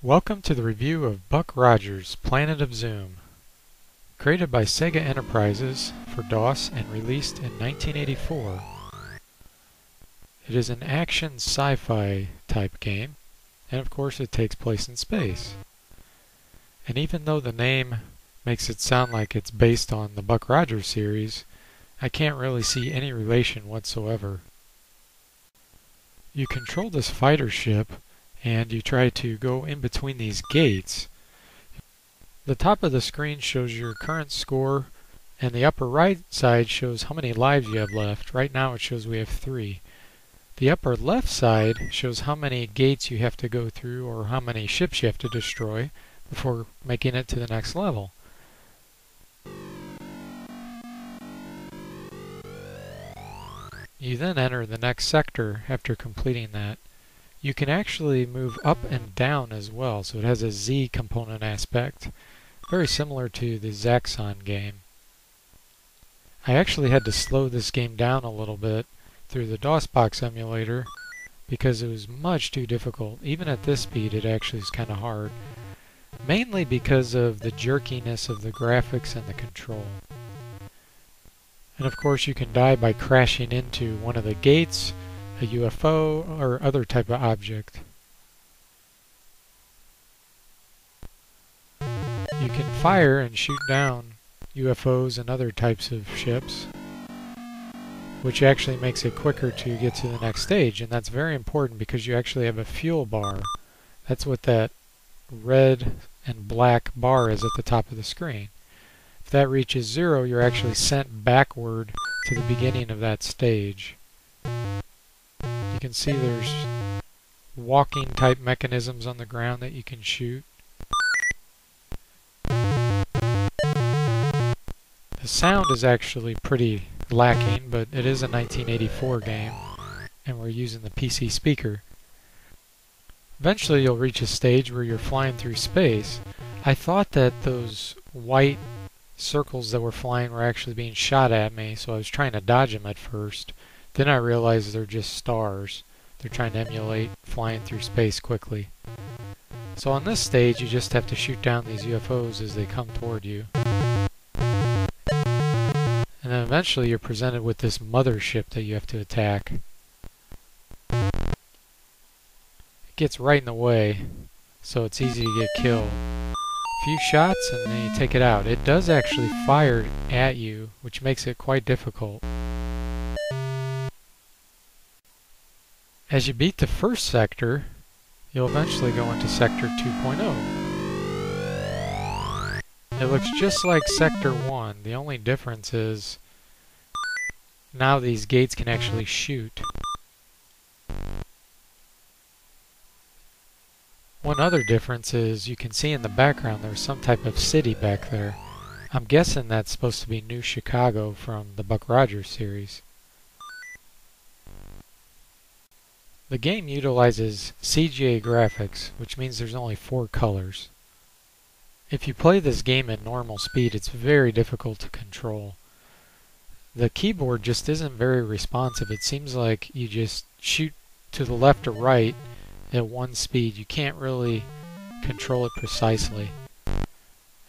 Welcome to the review of Buck Rogers' Planet of Zoom. Created by Sega Enterprises for DOS and released in 1984. It is an action sci-fi type game, and of course it takes place in space. And even though the name makes it sound like it's based on the Buck Rogers series, I can't really see any relation whatsoever. You control this fighter ship and you try to go in between these gates. The top of the screen shows your current score, and the upper right side shows how many lives you have left. Right now it shows we have 3. The upper left side shows how many gates you have to go through or how many ships you have to destroy before making it to the next level. You then enter the next sector after completing that. You can actually move up and down as well, so it has a Z component aspect, very similar to the Zaxxon game. I actually had to slow this game down a little bit through the DOSBox emulator because it was much too difficult. Even at this speed it actually is kind of hard, mainly because of the jerkiness of the graphics and the control. And of course you can die by crashing into one of the gates, a UFO, or other type of object. You can fire and shoot down UFOs and other types of ships, which actually makes it quicker to get to the next stage, and that's very important because you actually have a fuel bar. That's what that red and black bar is at the top of the screen. If that reaches 0, you're actually sent backward to the beginning of that stage. You can see there's walking type mechanisms on the ground that you can shoot. The sound is actually pretty lacking, but it is a 1984 game and we're using the PC speaker. Eventually you'll reach a stage where you're flying through space. I thought that those white circles that were flying were actually being shot at me, so I was trying to dodge them at first. Then I realized they're just stars. They're trying to emulate flying through space quickly. So on this stage you just have to shoot down these UFOs as they come toward you. And then eventually you're presented with this mothership that you have to attack. It gets right in the way, so it's easy to get killed. A few shots and then you take it out. It does actually fire at you, which makes it quite difficult. As you beat the first sector, you'll eventually go into Sector 2.0. It looks just like Sector 1. The only difference is now these gates can actually shoot. One other difference is you can see in the background there's some type of city back there. I'm guessing that's supposed to be New Chicago from the Buck Rogers series. The game utilizes CGA graphics, which means there's only 4 colors. If you play this game at normal speed, it's very difficult to control. The keyboard just isn't very responsive. It seems like you just shoot to the left or right at one speed. You can't really control it precisely.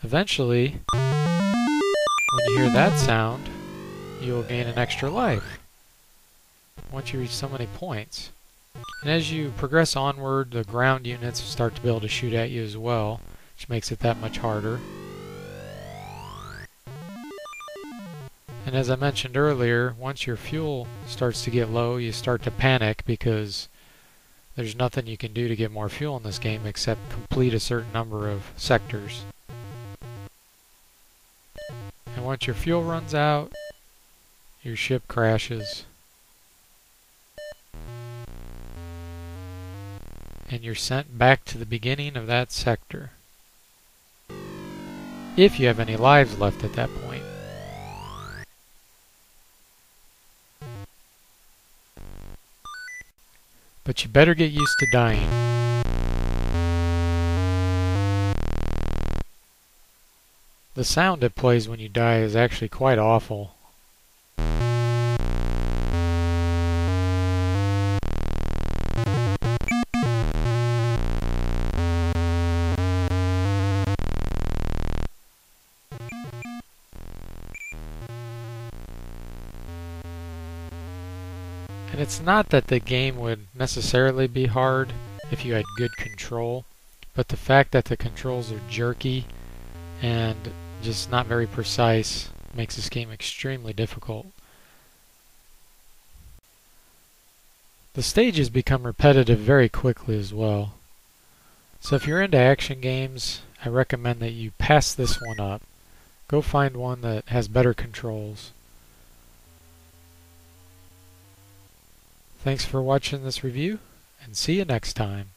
Eventually, when you hear that sound, you'll gain an extra life once you reach so many points. And as you progress onward, the ground units start to be able to shoot at you as well, which makes it that much harder. And as I mentioned earlier, once your fuel starts to get low, you start to panic because there's nothing you can do to get more fuel in this game except complete a certain number of sectors. And once your fuel runs out, your ship crashes. And you're sent back to the beginning of that sector, if you have any lives left at that point. but you better get used to dying. The sound it plays when you die is actually quite awful. And it's not that the game would necessarily be hard if you had good control, but the fact that the controls are jerky and just not very precise makes this game extremely difficult. The stages become repetitive very quickly as well. So if you're into action games, I recommend that you pass this one up. Go find one that has better controls. Thanks for watching this review, and see you next time.